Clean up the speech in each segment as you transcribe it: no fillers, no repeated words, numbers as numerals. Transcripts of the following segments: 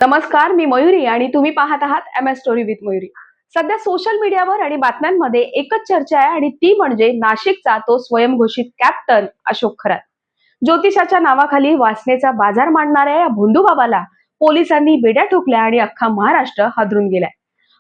नमस्कार, मी मयुरी आणि तुम्ही पाहत आहात MS स्टोरी विथ मयुरी. सध्या सोशल मीडियावर आणि बातम्यांमध्ये एकच चर्चा आहे आणि ती म्हणजे नाशिकचा तो स्वयंघोषित कॅप्टन अशोक खरात. ज्योतिषाच्या नावाखाली वासनेचा बाजार मांडणाऱ्या या भोंदू बाबाला पोलिसांनी बेड्या ठोकल्या आणि अख्खा महाराष्ट्र हादरून गेलाय.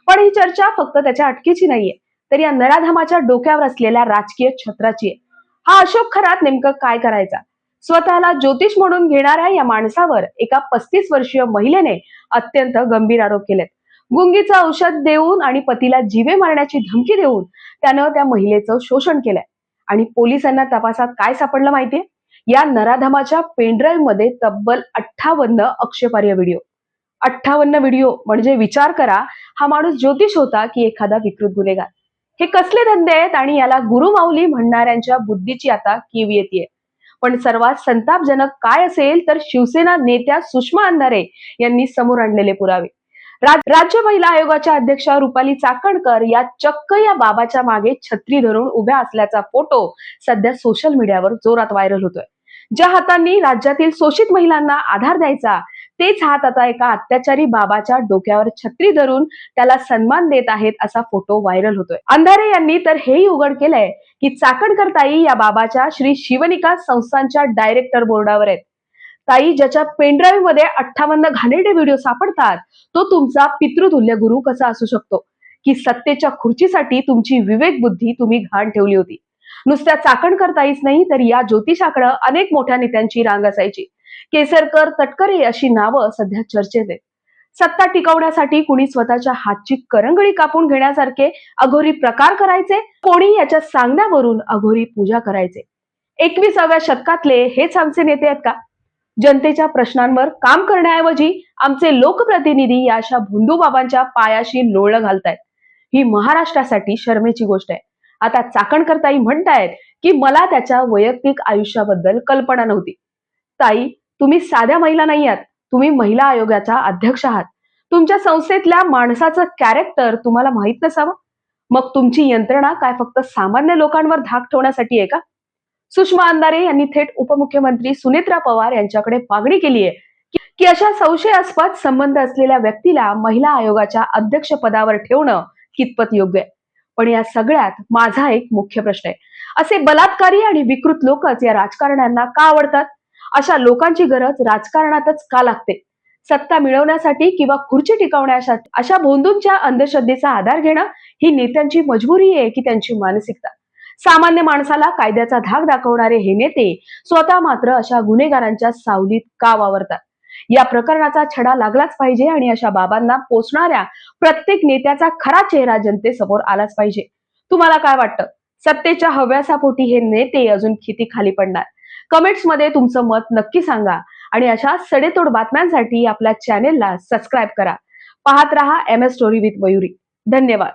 पण ही चर्चा फक्त त्याच्या अटकेची नाहीये, तर या नराधमाच्या डोक्यावर असलेल्या राजकीय छत्राची आहे. हा अशोक खरात नेमकं काय करायचा? स्वतःला ज्योतिष म्हणून घेणाऱ्या या माणसावर एका 35 वर्षीय महिलेने अत्यंत गंभीर आरोप केलेत. गुंगीचं औषध देऊन आणि पतीला जीवे मारण्याची धमकी देऊन त्यानं त्या महिलेचं शोषण केलंय. आणि पोलिसांना तपासात काय सापडलं माहितीये? या नराधमाच्या पेनड्राईव्ह मध्ये तब्बल 58 आक्षेपार्ह व्हिडिओ. 58 व्हिडिओ म्हणजे विचार करा, हा माणूस ज्योतिष होता की एखादा विकृत गुन्हेगार? हे कसले धंदे आहेत आणि याला गुरुमाऊली म्हणणाऱ्यांच्या बुद्धीची आता कीव येते. पण सर्वात संतापजनक काय असेल तर शिवसेना नेत्या सुषमा अंधारे यांनी समोर आणलेले पुरावे. राज्य महिला आयोगाच्या अध्यक्षा रुपाली चाकणकर या चक्क या बाबाच्या मागे छत्री धरून उभ्या असल्याचा फोटो सध्या सोशल मीडियावर जोरात व्हायरल होतोय. ज्या हातांनी राज्यातील शोषित महिलांना आधार द्यायचा, तेच हात आता एका अत्याचारी बाबाच्या डोक्यावर छत्री धरून त्याला सन्मान देत आहेत असा फोटो व्हायरल होतोय. अंधारे यांनी तर हेही उघड केलंय की चाकणकर ताई या बाबाच्या श्री शिवनिका संस्थांच्या डायरेक्टर बोर्डावर आहेत. ताई, ज्याच्या पेनड्राईव्ह मध्ये 58 घाणेरडे व्हिडिओ सापडतात, तो तुमचा पितृतुल्य गुरु कसा असू शकतो? की सत्तेच्या खुर्चीसाठी तुमची विवेक बुद्धी तुम्ही घाण ठेवली होती. नुसत्या चाकणकर ताईच नाही तर या ज्योतिषाकडे अनेक मोठ्या नेत्यांची रांग असायची. केसरकर, तटकरे अशी नावं सध्या चर्चेत आहेत. सत्ता टिकवण्यासाठी कुणी स्वतःच्या हातची करंगळी कापून घेण्यासारखे अघोरी प्रकार करायचे, कोणी याच्या सांगण्यावरून अघोरी पूजा करायचे. 21व्या शतकातले हेच आमचे नेते आहेत का? जनतेच्या प्रश्नांवर काम करण्याऐवजी आमचे लोकप्रतिनिधी या अशा भोंदू बाबांच्या पायाशी लोळं घालतायत. ही महाराष्ट्रासाठी शरमेची गोष्ट आहे. आता चाकणकर ताई म्हणतायत की मला त्याच्या वैयक्तिक आयुष्याबद्दल कल्पना नव्हती. ताई, तुम्ही साध्या महिला नाही आहात, तुम्ही महिला आयोगाच्या अध्यक्ष आहात. तुमच्या संस्थेतल्या माणसाचं कॅरेक्टर तुम्हाला माहित नसावं? मग तुमची यंत्रणा काय फक्त सामान्य लोकांवर धाक ठेवण्यासाठी आहे का? सुषमा अंधारे यांनी थेट उपमुख्यमंत्री सुनेत्रा पवार यांच्याकडे मागणी केली आहे की अशा संशयास्पद संबंध असलेल्या व्यक्तीला महिला आयोगाच्या अध्यक्षपदावर ठेवणं कितपत योग्य आहे. पण या सगळ्यात माझा एक मुख्य प्रश्न आहे, असे बलात्कारी आणि विकृत लोकच या राजकारण्यांना का आवडतात? अशा लोकांची गरज राजकारणातच का लागते? सत्ता मिळवण्यासाठी किंवा खुर्ची टिकवण्यासाठी अशा भोंदूंच्या अंधश्रद्धेचा आधार घेणं ही नेत्यांची मजबुरी आहे की त्यांची मानसिकता? सामान्य माणसाला कायद्याचा धाक दाखवणारे हे नेते स्वतः मात्र अशा गुन्हेगारांच्या सावलीत का वावरतात? या प्रकरणाचा छडा लागलाच पाहिजे आणि अशा बाबांना पोचणाऱ्या प्रत्येक नेत्याचा खरा चेहरा जनतेसमोर आलाच पाहिजे. तुम्हाला काय वाटतं? सत्तेच्या हव्यासापोटी हे नेते अजून किती खाली पडणार? कमेंट्स मध्ये तुमचं मत नक्की सांगा आणि अशा सडेतोड बातम्यांसाठी आपल्या चॅनेलला सबस्क्राईब करा. पाहत रहा MS स्टोरी विथ मयुरी. धन्यवाद.